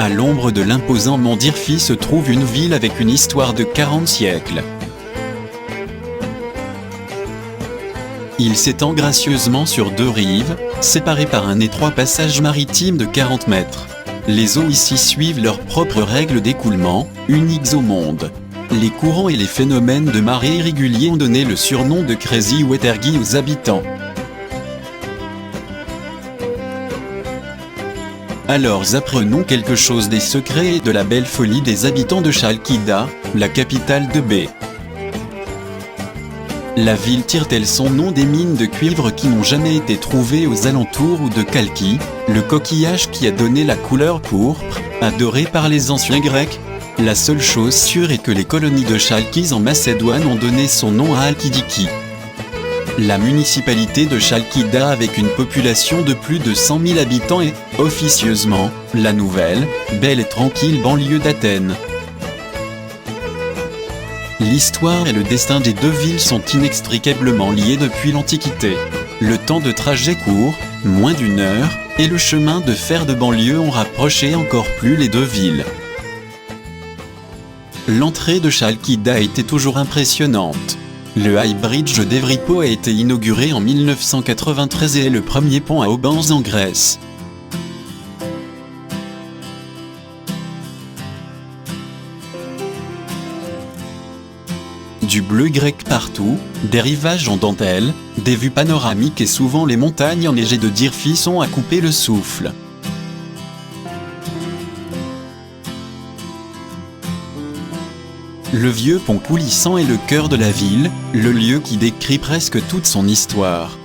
À l'ombre de l'imposant mont d'Irfi se trouve une ville avec une histoire de 40 siècles. Il s'étend gracieusement sur 2 rives, séparées par un étroit passage maritime de 40 mètres. Les eaux ici suivent leurs propres règles d'écoulement, uniques au monde. Les courants et les phénomènes de marée irréguliers ont donné le surnom de Crazy Watergui aux habitants. Alors apprenons quelque chose des secrets et de la belle folie des habitants de Chalkida, la capitale de Bé. La ville tire-t-elle son nom des mines de cuivre qui n'ont jamais été trouvées aux alentours ou de Chalki, le coquillage qui a donné la couleur pourpre, adorée par les anciens Grecs? La seule chose sûre est que les colonies de Chalkis en Macédoine ont donné son nom à Halkidiki. La municipalité de Chalkida avec une population de plus de 100 000 habitants est, officieusement, la nouvelle, belle et tranquille banlieue d'Athènes. L'histoire et le destin des 2 villes sont inextricablement liés depuis l'Antiquité. Le temps de trajet court, moins d'1 heure, et le chemin de fer de banlieue ont rapproché encore plus les 2 villes. L'entrée de Chalkida était toujours impressionnante. Le High Bridge d'Evripo a été inauguré en 1993 et est le premier pont à haubans en Grèce. Du bleu grec partout, des rivages en dentelle, des vues panoramiques et souvent les montagnes enneigées de d'Irfi sont à couper le souffle. Le vieux pont coulissant est le cœur de la ville, le lieu qui décrit presque toute son histoire.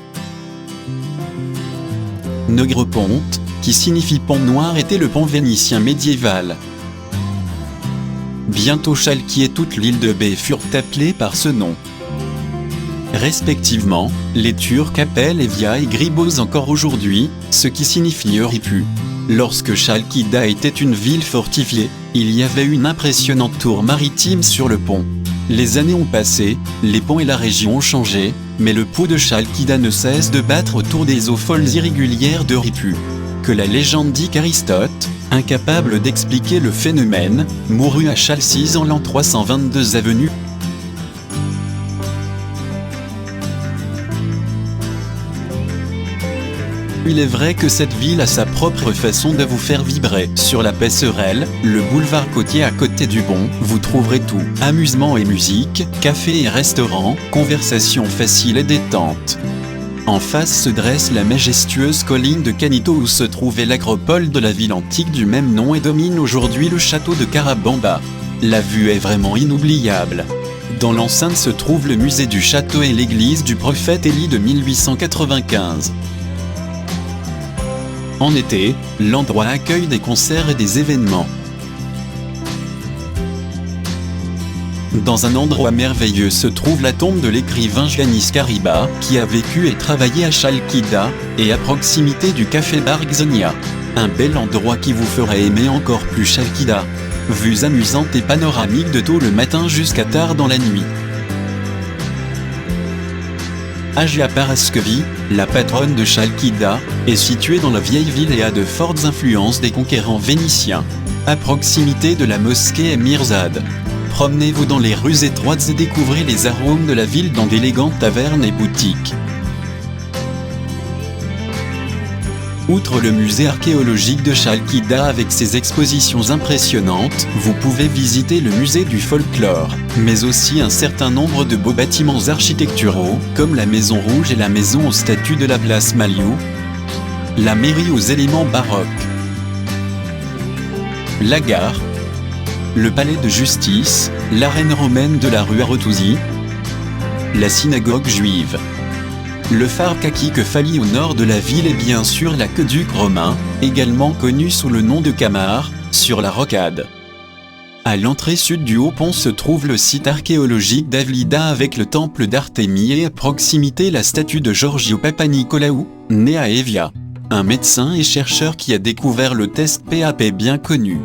Negroponte, qui signifie pont noir, était le pont vénitien médiéval. Bientôt Chalki et toute l'île de Bé furent appelées par ce nom. Respectivement, les Turcs appellent Evia et Gribos encore aujourd'hui, ce qui signifie Euripu. Lorsque Chalkida était une ville fortifiée, il y avait une impressionnante tour maritime sur le pont. Les années ont passé, les ponts et la région ont changé, mais le pouls de Chalkida ne cesse de battre autour des eaux folles irrégulières d'Euripu. Que la légende dit qu'Aristote, incapable d'expliquer le phénomène, mourut à Chalcis en l'an 322 avenue. Il est vrai que cette ville a sa propre façon de vous faire vibrer. Sur la passerelle, le boulevard côtier à côté du pont, vous trouverez tout. Amusement et musique, café et restaurant, conversation facile et détente. En face se dresse la majestueuse colline de Canito où se trouvait l'acropole de la ville antique du même nom et domine aujourd'hui le château de Carabamba. La vue est vraiment inoubliable. Dans l'enceinte se trouve le musée du château et l'église du prophète Élie de 1895. En été, l'endroit accueille des concerts et des événements. Dans un endroit merveilleux se trouve la tombe de l'écrivain Yanis Kariba, qui a vécu et travaillé à Chalkida, et à proximité du café-bar Xonia. Un bel endroit qui vous fera aimer encore plus Chalkida. Vues amusantes et panoramiques de tôt le matin jusqu'à tard dans la nuit. Hagia Paraskevi, la patronne de Chalkida, est située dans la vieille ville et a de fortes influences des conquérants vénitiens. À proximité de la mosquée Emirzade. Promenez-vous dans les rues étroites et découvrez les arômes de la ville dans d'élégantes tavernes et boutiques. Outre le musée archéologique de Chalkida avec ses expositions impressionnantes, vous pouvez visiter le musée du folklore, mais aussi un certain nombre de beaux bâtiments architecturaux, comme la Maison Rouge et la maison aux statues de la place Maliou, la mairie aux éléments baroques. la gare, le palais de justice, l'arène romaine de la rue Arotouzi, la synagogue juive, le phare Kaki-Kefali au nord de la ville et bien sûr l'aqueduc romain, également connu sous le nom de Kamar, sur la rocade. À l'entrée sud du Haut-Pont se trouve le site archéologique d'Avlida avec le temple d'Artémie et à proximité la statue de Giorgio Papanicolaou, né à Evia, un médecin et chercheur qui a découvert le test PAP bien connu.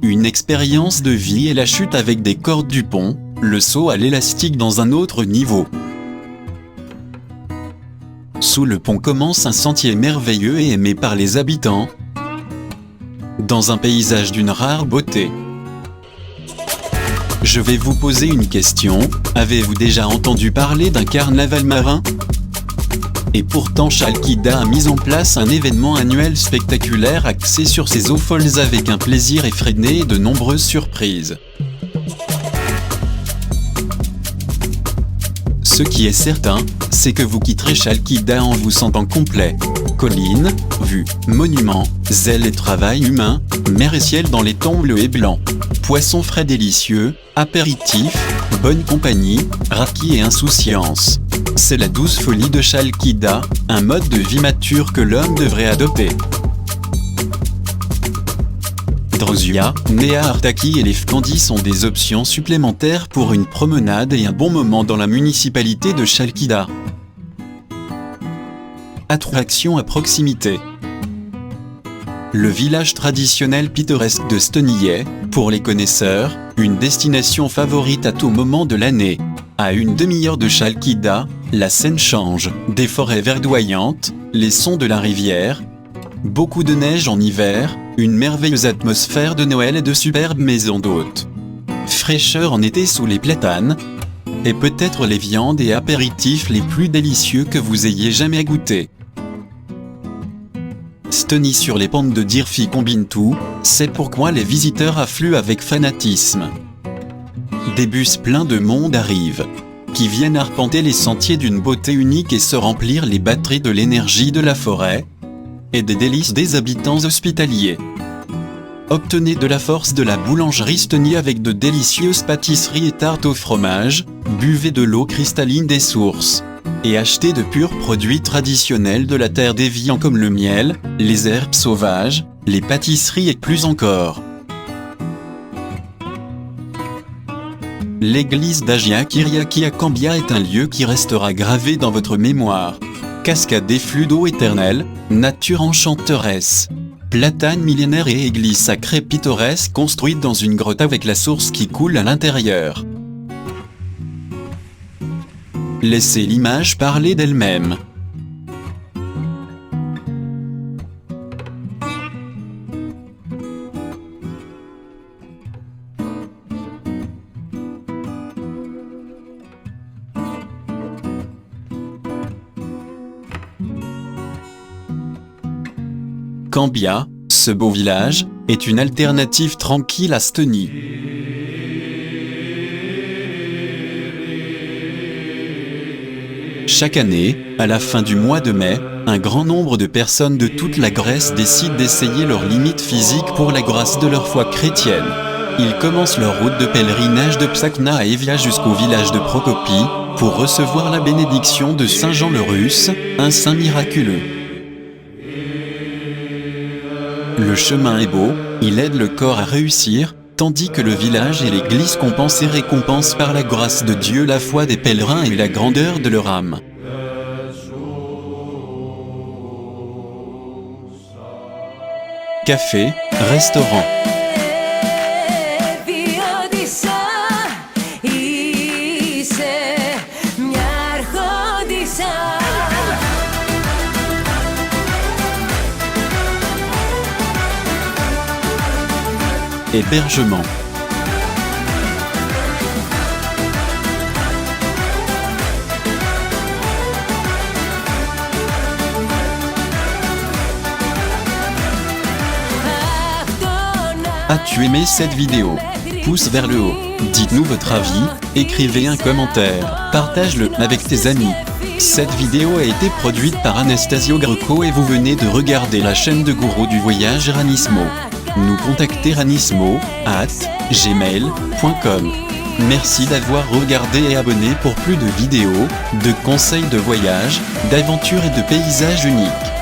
Une expérience de vie et la chute avec des cordes du pont, le saut à l'élastique dans un autre niveau. Sous le pont commence un sentier merveilleux et aimé par les habitants, dans un paysage d'une rare beauté. Je vais vous poser une question, avez-vous déjà entendu parler d'un carnaval marin ? Et pourtant Chalkida a mis en place un événement annuel spectaculaire axé sur ses eaux folles avec un plaisir effréné et de nombreuses surprises. Ce qui est certain, c'est que vous quitterez Chalkida en vous sentant complet. Collines, vues, monuments, zèle et travail humain, mer et ciel dans les tons bleus et blancs. Poissons frais délicieux, apéritifs, bonne compagnie, raki et insouciance. C'est la douce folie de Chalkida, un mode de vie mature que l'homme devrait adopter. Drozia, Nea Artaki et les Fkandi sont des options supplémentaires pour une promenade et un bon moment dans la municipalité de Chalkida. Attraction à proximité. Le village traditionnel pittoresque de Stoniye, pour les connaisseurs, une destination favorite à tout moment de l'année. À une demi-heure de Chalkida, la scène change, des forêts verdoyantes, les sons de la rivière, beaucoup de neige en hiver, une merveilleuse atmosphère de Noël et de superbes maisons d'hôtes. Fraîcheur en été sous les platanes, et peut-être les viandes et apéritifs les plus délicieux que vous ayez jamais goûtés. Stony sur les pentes de Dirfi combine tout, c'est pourquoi les visiteurs affluent avec fanatisme. Des bus pleins de monde arrivent, qui viennent arpenter les sentiers d'une beauté unique et se remplir les batteries de l'énergie de la forêt et des délices des habitants hospitaliers. Obtenez de la force de la boulangerie Stony avec de délicieuses pâtisseries et tartes au fromage, buvez de l'eau cristalline des sources et achetez de purs produits traditionnels de la terre d'Évian comme le miel, les herbes sauvages, les pâtisseries et plus encore. L'église d'Agia Kyriaki à Cambia est un lieu qui restera gravé dans votre mémoire. Cascade des flux d'eau éternelle, nature enchanteresse. Platane millénaire et église sacrée pittoresque construite dans une grotte avec la source qui coule à l'intérieur. Laissez l'image parler d'elle-même. Cambia, ce beau village, est une alternative tranquille à Stony. Chaque année, à la fin du mois de mai, un grand nombre de personnes de toute la Grèce décident d'essayer leurs limites physiques pour la grâce de leur foi chrétienne. Ils commencent leur route de pèlerinage de Psakna à Evia jusqu'au village de Procopie, pour recevoir la bénédiction de Saint Jean le Russe, un saint miraculeux. Le chemin est beau, il aide le corps à réussir, tandis que le village et l'église compensent et récompensent par la grâce de Dieu la foi des pèlerins et la grandeur de leur âme. Café, restaurant. Hébergement. As-tu aimé cette vidéo? Pouce vers le haut, dites-nous votre avis, écrivez un commentaire, partage-le avec tes amis. Cette vidéo a été produite par Anastasio Greco et vous venez de regarder la chaîne de Gourou du voyage Eranismo. nous contacter à nismo@gmail.com. Merci d'avoir regardé et abonné pour plus de vidéos, de conseils de voyage, d'aventures et de paysages uniques.